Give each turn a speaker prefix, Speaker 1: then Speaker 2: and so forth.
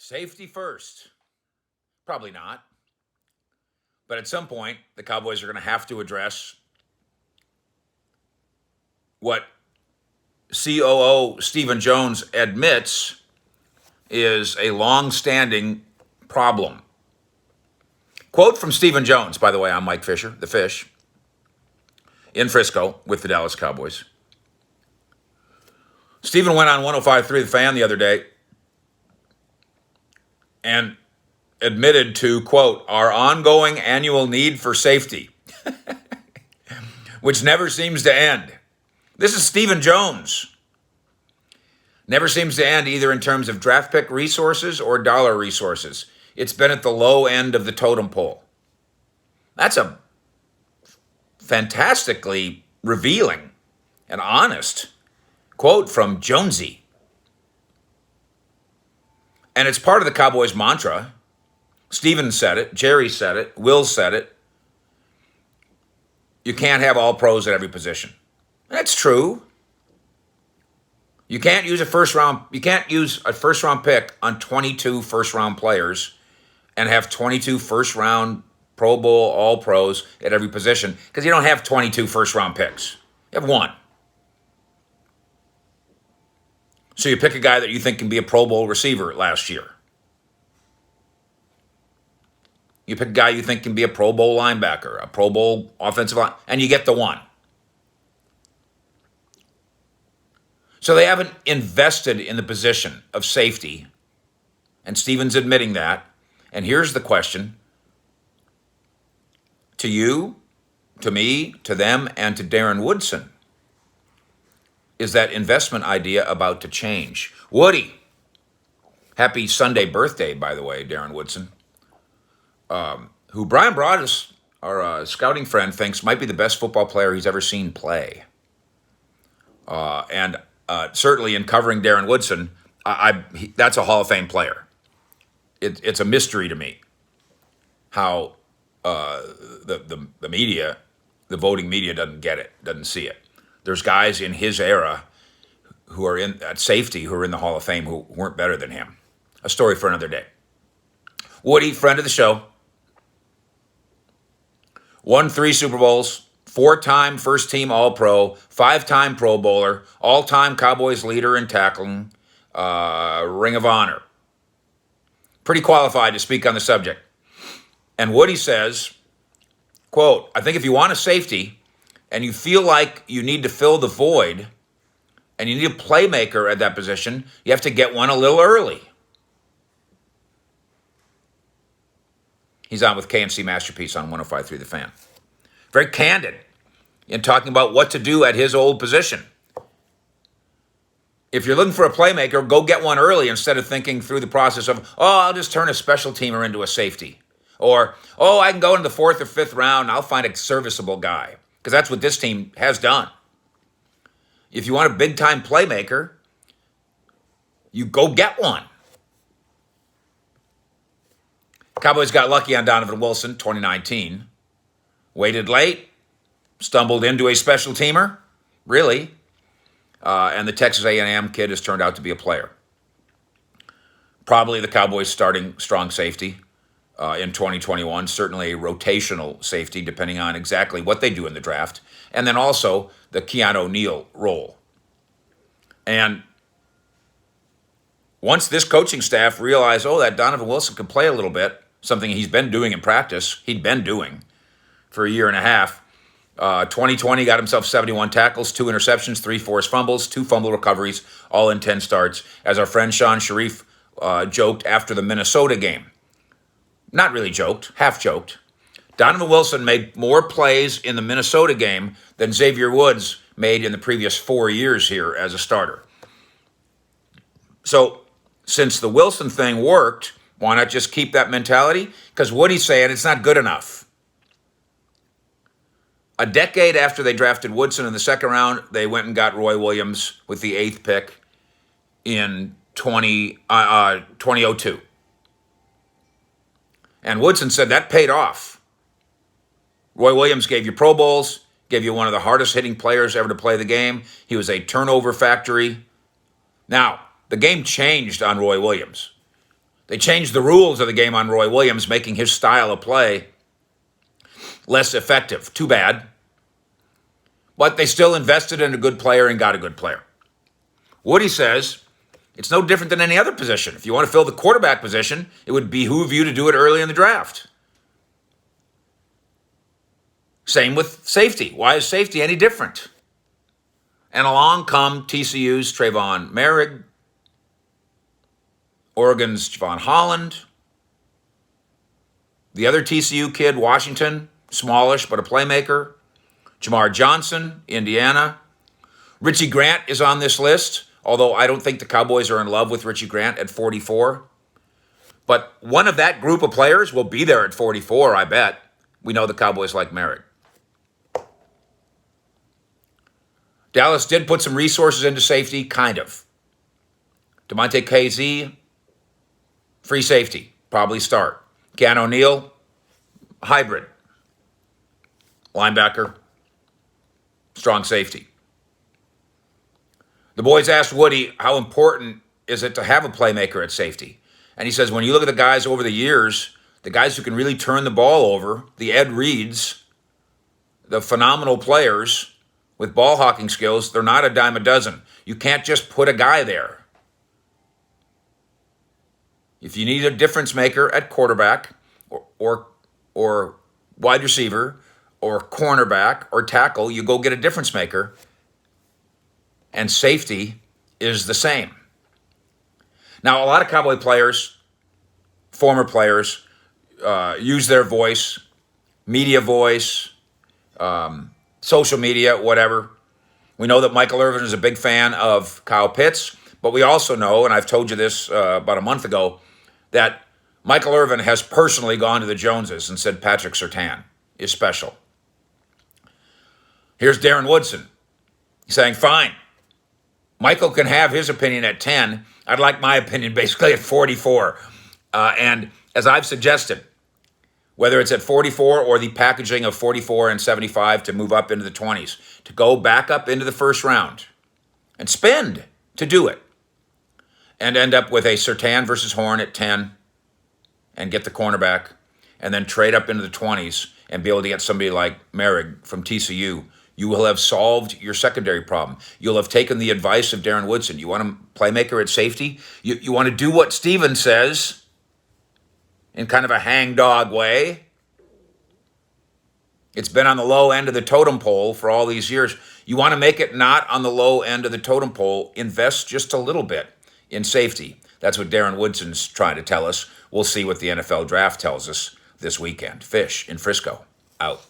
Speaker 1: Safety first. Probably not. But at some point, the Cowboys are going to have to address what COO Stephen Jones admits is a long-standing problem. Quote from Stephen Jones, by the way, I'm Mike Fisher, the Fish, in Frisco with the Dallas Cowboys. Stephen went on 105.3 The Fan the other day and admitted to, quote, our ongoing annual need for safety, which never seems to end. This is Stephen Jones. Never seems to end either in terms of draft pick resources or dollar resources. It's been at the low end of the totem pole. That's a fantastically revealing and honest quote from Jonesy. And it's part of the Cowboys mantra. Stephen said it, Jerry said it, Will said it. You can't have all pros at every position. That's true. You can't use a first round pick on 22 first round players and have 22 first round Pro Bowl all pros at every position, because you don't have 22 first round picks. You have one. So you pick a guy that you think can be a Pro Bowl receiver last year. You pick a guy you think can be a Pro Bowl linebacker, a Pro Bowl offensive line, and you get the one. So they haven't invested in the position of safety, and Stephen's admitting that. And here's the question to you, to me, to them, and to Darren Woodson. Is that investment idea about to change? Woody, happy Sunday birthday, by the way, Darren Woodson, who Brian Broaddus, our scouting friend, thinks might be the best football player he's ever seen play. And certainly in covering Darren Woodson, that's a Hall of Fame player. It's a mystery to me how the media, the voting media, doesn't get it, doesn't see it. There's guys in his era who are at safety who are in the Hall of Fame who weren't better than him. A story for another day. Woody, friend of the show, won 3 Super Bowls, 4-time first-team All-Pro, 5-time Pro Bowler, all-time Cowboys leader in tackling, Ring of Honor. Pretty qualified to speak on the subject. And Woody says, quote, I think if you want a safety and you feel like you need to fill the void and you need a playmaker at that position, you have to get one a little early. He's on with KNC Masterpiece on 105.3 The Fan. Very candid in talking about what to do at his old position. If you're looking for a playmaker, go get one early instead of thinking through the process of, I'll just turn a special teamer into a safety. Or, I can go into the 4th or 5th round and I'll find a serviceable guy. Because that's what this team has done. If you want a big-time playmaker, you go get one. Cowboys got lucky on Donovan Wilson, 2019. Waited late, stumbled into a special teamer, really. And the Texas A&M kid has turned out to be a player. Probably the Cowboys starting strong safety in 2021, certainly a rotational safety depending on exactly what they do in the draft, and then also the Keanu O'Neal role. And once this coaching staff realized, that Donovan Wilson can play a little bit, something he's been doing in practice, he'd been doing for a year and a half, 2020 got himself 71 tackles, 2 interceptions, 3 forced fumbles, 2 fumble recoveries, all in 10 starts, as our friend Sean Sharif joked after the Minnesota game. Not really joked, half joked. Donovan Wilson made more plays in the Minnesota game than Xavier Woods made in the previous 4 years here as a starter. So since the Wilson thing worked, why not just keep that mentality? Because Woody's saying it's not good enough. A decade after they drafted Woodson in the 2nd round, they went and got Roy Williams with the 8th pick in 2002. And Woodson said that paid off. Roy Williams gave you Pro Bowls, gave you one of the hardest hitting players ever to play the game. He was a turnover factory. Now, the game changed on Roy Williams. They changed the rules of the game on Roy Williams, making his style of play less effective. Too bad. But they still invested in a good player and got a good player. Woody says it's no different than any other position. If you want to fill the quarterback position, it would behoove you to do it early in the draft. Same with safety. Why is safety any different? And along come TCU's Trayvon Merrick, Oregon's Javon Holland, the other TCU kid, Washington, smallish but a playmaker, Jamar Johnson, Indiana. Richie Grant is on this list, although I don't think the Cowboys are in love with Richie Grant at 44. But one of that group of players will be there at 44, I bet. We know the Cowboys like Merrick. Dallas did put some resources into safety, kind of. DeMonte KZ, free safety, probably start. Keanu O'Neal, hybrid. Linebacker, strong safety. The boys asked Woody, how important is it to have a playmaker at safety? And he says, when you look at the guys over the years, the guys who can really turn the ball over, the Ed Reeds, the phenomenal players with ball hawking skills, they're not a dime a dozen. You can't just put a guy there. If you need a difference maker at quarterback or wide receiver or cornerback or tackle, you go get a difference maker. And safety is the same. Now, a lot of Cowboy players, former players, use their voice, media voice, social media, whatever. We know that Michael Irvin is a big fan of Kyle Pitts, but we also know, and I've told you this about a month ago, that Michael Irvin has personally gone to the Joneses and said Patrick Surtain is special. Here's Darren Woodson saying, fine, Michael can have his opinion at 10. I'd like my opinion basically at 44. And as I've suggested, whether it's at 44 or the packaging of 44 and 75 to move up into the 20s, to go back up into the first round and spend to do it and end up with a Surtain versus Horn at 10 and get the cornerback and then trade up into the 20s and be able to get somebody like Merrick from TCU, you will have solved your secondary problem. You'll have taken the advice of Darren Woodson. You want a playmaker at safety? You want to do what Steven says in kind of a hangdog way. It's been on the low end of the totem pole for all these years. You want to make it not on the low end of the totem pole. Invest just a little bit in safety. That's what Darren Woodson's trying to tell us. We'll see what the NFL draft tells us this weekend. Fish in Frisco. Out.